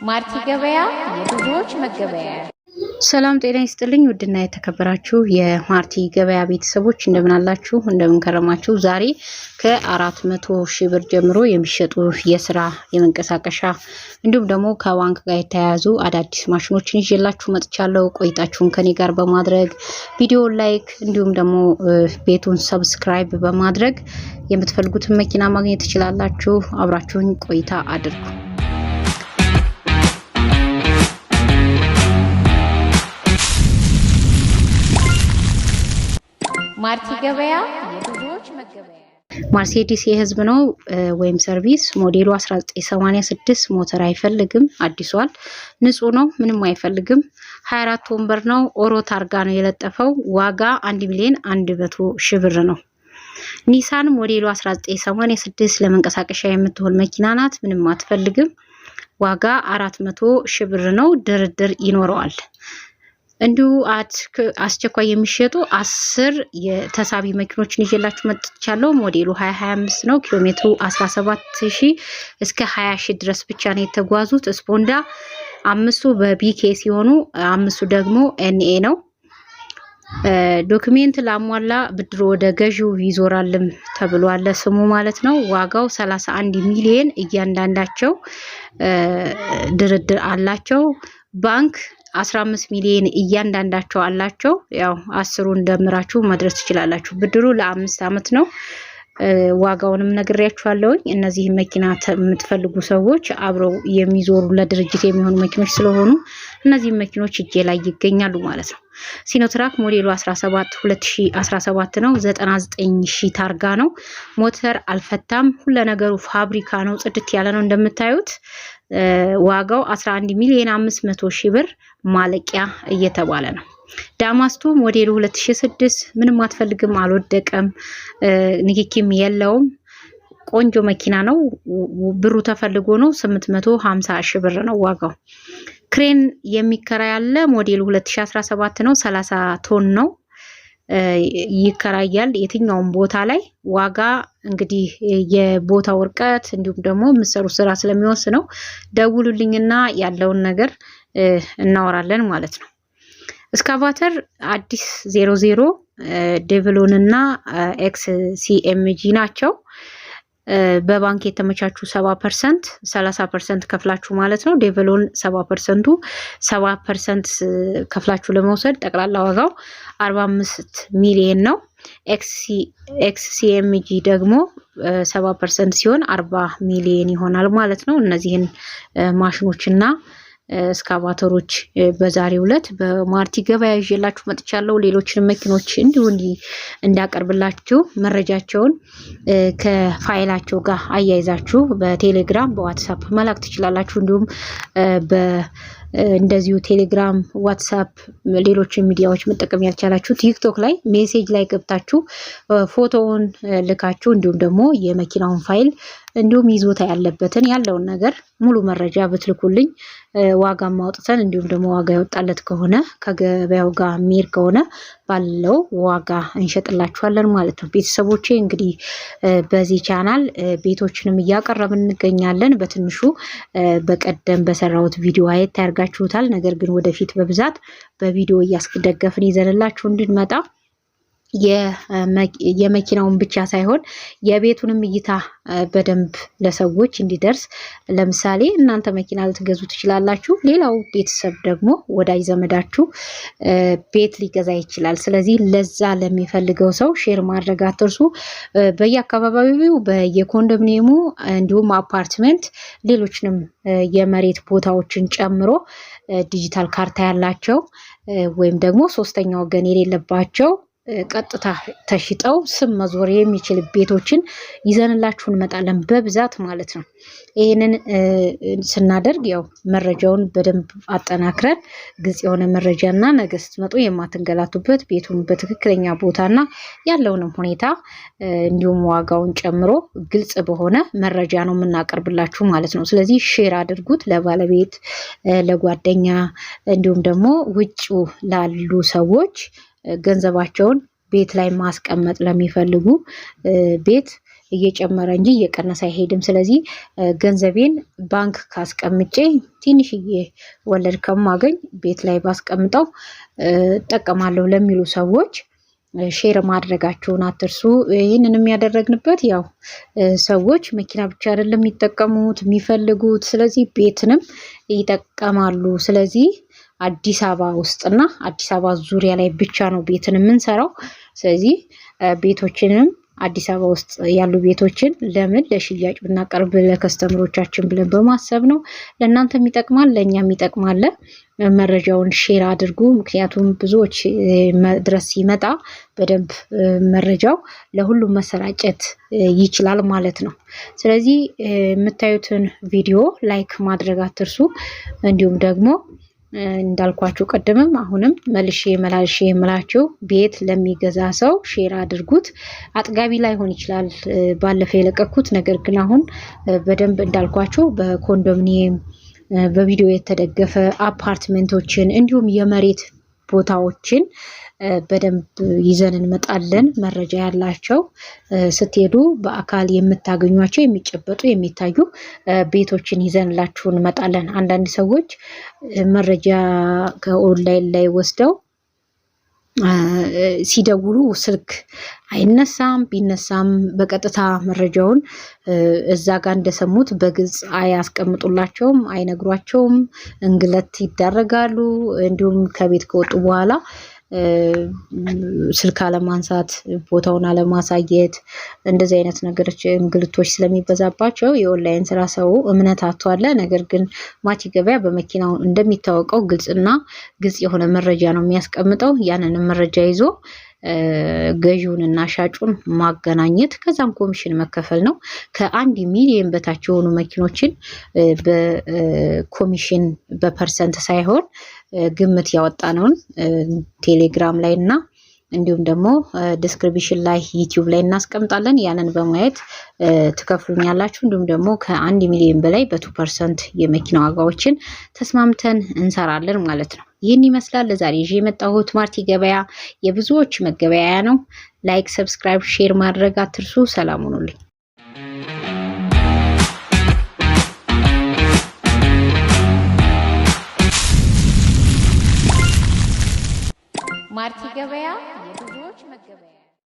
ማርቲ ገበያ የብዙዎች መገበያ። ሰላም ጤና ይስጥልኝ ውድና የተከበራችሁ የማርቲ ገበያ ቤተሰቦች እንደምን አላችሁ እንደምን ከረማችሁ። ዛሬ ከ400,000 ብር ጀምሮ የሚሸጡ የስራ የመንቀሳቀሻ እንዲሁም ደግሞ ከባንክ ጋር የተያያዙ አዳዲስ ማሽኖችን ይዤላችሁ መጥቻለሁ። ቆይታችሁን ከኔ ጋር በማድረግ ቪዲዮ ላይክ እንዲሁም ደግሞ ቤቱን ሰብስክራይብ በማድረግ የምትፈልጉትን መኪና ማግኘት ትችላላችሁ። አብራችሁን ቆይታ አድርጉ። ማርቲ ገበያ የብዙዎች መገበያ። ማርሴዲስ የህዝብ ነው ወይም ሰርቪስ ሞዴሉ 1986 ሞተር አይፈልግም፣ አዲሷል፣ ንጹህ ነው፣ ምንም አይፈልግም። 24 ወንበር ነው፣ ኦሮ ታርጋ ነው የለጠፈው። ዋጋ 1,100,000 ብር ነው። ኒሳን ሞዴሉ 1986 ለመንቀሳቀሻ የምትሆን መኪና ናት፣ ምንም አትፈልግም። ዋጋ 400,000 ብር ነው፣ ድርድር ይኖረዋል። እንዲሁ አስቸኳይ የሚሸጡ 10 የተሳቢ መኪኖችን ይዤላችሁ መጥቻለሁ። ሞዴሉ 2025 ነው። ኪሎ ሜትሩ 17,000 እስከ 20,000 ድረስ ብቻ ነው የተጓዙት። ስፖንዳ 5ቱ በቢኬ ሲሆኑ 5ቱ ደግሞ ኤንኤ ነው። ዶክሜንት ላሟላ ብድሮ ወደ ገዢው ይዞራልም ተብሏል ስሙ ማለት ነው። ዋጋው 31 ሚሊዮን እያንዳንዳቸው ድርድር አላቸው። ባንክ 15 ሚሊዮን እያንዳንዳቸው አላቸው። ያው 10ሩን ደምራችሁ መድረስ ትችላላችሁ። ብድሩ ለ5 አመት ነው። ዋጋውንም ነግሬያችኋለሁ። እነዚህ መኪና የምትፈልጉ ሰዎች አብረው የሚዞሩ ለድርጅት የሚሆኑ መኪኖች ስለሆኑ እነዚህ መኪኖች እጄ ላይ ይገኛሉ ማለት ነው። ሲኖትራክ ሞዴሉ 2017 ነው። 99,000 ታርጋ ነው። ሞተር አልፈታም። ሁሉ ነገሩ ፋብሪካ ነው። ጽድት ያለ ነው እንደምታዩት። ዋጋው 11,500,000 ብር ማለቂያ እየተባለ ነው። ዳማስቶ ሞዴሉ 2006 ምንም አትፈልግም፣ አልወደቀም፣ ንክኪም የለውም። ቆንጆ መኪና ነው። ብሩ ተፈልጎ ነው። 850,000 ብር ነው ዋጋው። ክሬን የሚከራይ ያለ ሞዴሉ 2017 ነው። 30 ቶን ነው ይከራያል የትኛውም ቦታ ላይ። ዋጋ እንግዲህ የቦታው ርቀት እንዲሁም ደግሞ የምትሰሩ ስራ ስለሚወስነው ደውሉልኝና ያለውን ነገር እናወራለን ማለት ነው። እስካቫተር አዲስ 00 ዴቭሎን እና ኤክስሲኤምጂ ናቸው። በባንክ የተመቻቹ 70% 30% ከፍላችሁ ማለት ነው። ዴቭሎን 70%ቱ 70% ከፍላችሁ ለመውሰድ ጠቅላላ ዋጋው 45 ሚሊዮን ነው። ኤክስሲኤምጂ ደግሞ 70% ሲሆን 40 ሚሊዮን ይሆናል ማለት ነው። እነዚህን ማሽኖችና እስካቫተሮች በዛሬው ዕለት በማርቲ ገበያ ይዤላችሁ መጥቻለሁ። ሌሎችንም መኪኖች እንዲሁ እንዳቀርብላችሁ መረጃቸውን ከፋይላቸው ጋር አያይዛችሁ በቴሌግራም በዋትስአፕ መላክ ትችላላችሁ። እንዲሁም እንደዚሁ ቴሌግራም፣ ዋትስአፕ፣ ሌሎች ሚዲያዎች መጠቀም ያልቻላችሁ ቲክቶክ ላይ ሜሴጅ ላይ ገብታችሁ ፎቶውን ልካችሁ እንዲሁም ደግሞ የመኪናውን ፋይል እንዲሁም ይዞታ ያለበትን ያለውን ነገር ሙሉ መረጃ ብትልኩልኝ ዋጋ ማውጣተን እንዲሁም ደግሞ ዋጋ ያወጣለት ከሆነ ከገበያው ጋር የሚሄድ ከሆነ ባለው ዋጋ እንሸጥላችኋለን ማለት ነው። ቤተሰቦቼ እንግዲህ በዚህ ቻናል ቤቶችንም እያቀረብን እንገኛለን። በትንሹ በቀደም በሰራሁት ቪዲዮ አየት ያርጋችሁታል። ነገር ግን ወደፊት በብዛት በቪዲዮ እያስደገፍን ይዘንላችሁ እንድንመጣ የመኪናውን ብቻ ሳይሆን የቤቱንም እይታ በደንብ ለሰዎች እንዲደርስ። ለምሳሌ እናንተ መኪና ልትገዙ ትችላላችሁ፣ ሌላው ቤተሰብ ደግሞ ወዳጅ ዘመዳችሁ ቤት ሊገዛ ይችላል። ስለዚህ ለዛ ለሚፈልገው ሰው ሼር ማድረግ አትርሱ። በየአካባቢው በየኮንዶሚኒየሙ እንዲሁም አፓርትመንት ሌሎችንም የመሬት ቦታዎችን ጨምሮ ዲጂታል ካርታ ያላቸው ወይም ደግሞ ሶስተኛ ወገን የሌለባቸው ቀጥታ ተሽጠው ስም መዞር የሚችል ቤቶችን ይዘንላችሁ እንመጣለን በብዛት ማለት ነው። ይሄንን ስናደርግ ያው መረጃውን በደንብ አጠናክረን ግልጽ የሆነ መረጃና ነገ ስትመጡ የማትንገላቱበት ቤቱን በትክክለኛ ቦታና ያለውንም ሁኔታ እንዲሁም ዋጋውን ጨምሮ ግልጽ በሆነ መረጃ ነው የምናቀርብላችሁ ማለት ነው። ስለዚህ ሼር አድርጉት ለባለቤት፣ ለጓደኛ እንዲሁም ደግሞ ውጭ ላሉ ሰዎች ገንዘባቸውን ቤት ላይ ማስቀመጥ ለሚፈልጉ ቤት እየጨመረ እንጂ እየቀነሰ አይሄድም። ስለዚህ ገንዘቤን ባንክ ካስቀምጬ ትንሽዬ ወለድ ከማገኝ ቤት ላይ ባስቀምጠው እጠቀማለሁ ለሚሉ ሰዎች ሼር ማድረጋችሁን አትርሱ። ይህንንም ያደረግንበት ያው ሰዎች መኪና ብቻ አይደለም የሚጠቀሙት የሚፈልጉት፣ ስለዚህ ቤትንም ይጠቀማሉ። ስለዚህ አዲስ አበባ ውስጥና አዲስ አበባ ዙሪያ ላይ ብቻ ነው ቤትን የምንሰራው። ስለዚህ ቤቶችንም አዲስ አበባ ውስጥ ያሉ ቤቶችን ለምን ለሽያጭ ብናቀርብ ለከስተመሮቻችን ብለን በማሰብ ነው። ለእናንተም ይጠቅማል፣ ለእኛም ይጠቅማል። መረጃውን ሼር አድርጉ። ምክንያቱም ብዙዎች ድረስ ሲመጣ በደንብ መረጃው ለሁሉም መሰራጨት ይችላል ማለት ነው። ስለዚህ የምታዩትን ቪዲዮ ላይክ ማድረግ አትርሱ። እንዲሁም ደግሞ እንዳልኳችሁ ቀደምም አሁንም መልሼ መላልሼ የምላችሁ ቤት ለሚገዛ ሰው ሼር አድርጉት። አጥጋቢ ላይሆን ይችላል ባለፈው የለቀኩት፣ ነገር ግን አሁን በደንብ እንዳልኳችሁ በኮንዶሚኒየም በቪዲዮ የተደገፈ አፓርትመንቶችን እንዲሁም የመሬት ቦታዎችን በደንብ ይዘን እንመጣለን። መረጃ ያላቸው ስትሄዱ በአካል የምታገኟቸው የሚጨበጡ የሚታዩ ቤቶችን ይዘንላችሁ እንመጣለን። አንዳንድ ሰዎች መረጃ ከኦንላይን ላይ ወስደው ሲደውሉ ስልክ አይነሳም፣ ቢነሳም በቀጥታ መረጃውን እዛ ጋር እንደሰሙት በግልጽ አያስቀምጡላቸውም፣ አይነግሯቸውም፣ እንግልት ይዳረጋሉ። እንዲሁም ከቤት ከወጡ በኋላ ስልክ አለማንሳት፣ ቦታውን አለማሳየት፣ እንደዚህ አይነት ነገሮች እንግልቶች ስለሚበዛባቸው የኦንላይን ስራ ሰው እምነት አጥቷል። ነገር ግን ማቲ ገበያ በመኪናው እንደሚታወቀው ግልጽ የሆነ መረጃ ነው የሚያስቀምጠው። ያንን መረጃ ይዞ ገዢውንና ሻጩን ማገናኘት ከዛም ኮሚሽን መከፈል ነው። ከ1 ሚሊዮን በታች የሆኑ መኪኖችን በኮሚሽን በፐርሰንት ሳይሆን ግምት ያወጣነውን ቴሌግራም ላይ እና እንዲሁም ደግሞ ዲስክሪፕሽን ላይ ዩቲዩብ ላይ እናስቀምጣለን። ያንን በማየት ትከፍሉኛላችሁ። እንዲሁም ደግሞ ከ1 ሚሊዮን በላይ በ2% የመኪና ዋጋዎችን ተስማምተን እንሰራለን ማለት ነው። ይህን ይመስላል ለዛሬ ይዤ የመጣሁት ማርቲ ገበያ የብዙዎች መገበያያ ነው። ላይክ፣ ሰብስክራይብ፣ ሼር ማድረግ አትርሱ። ሰላም ሁኑልኝ። ማርቲ ገበያ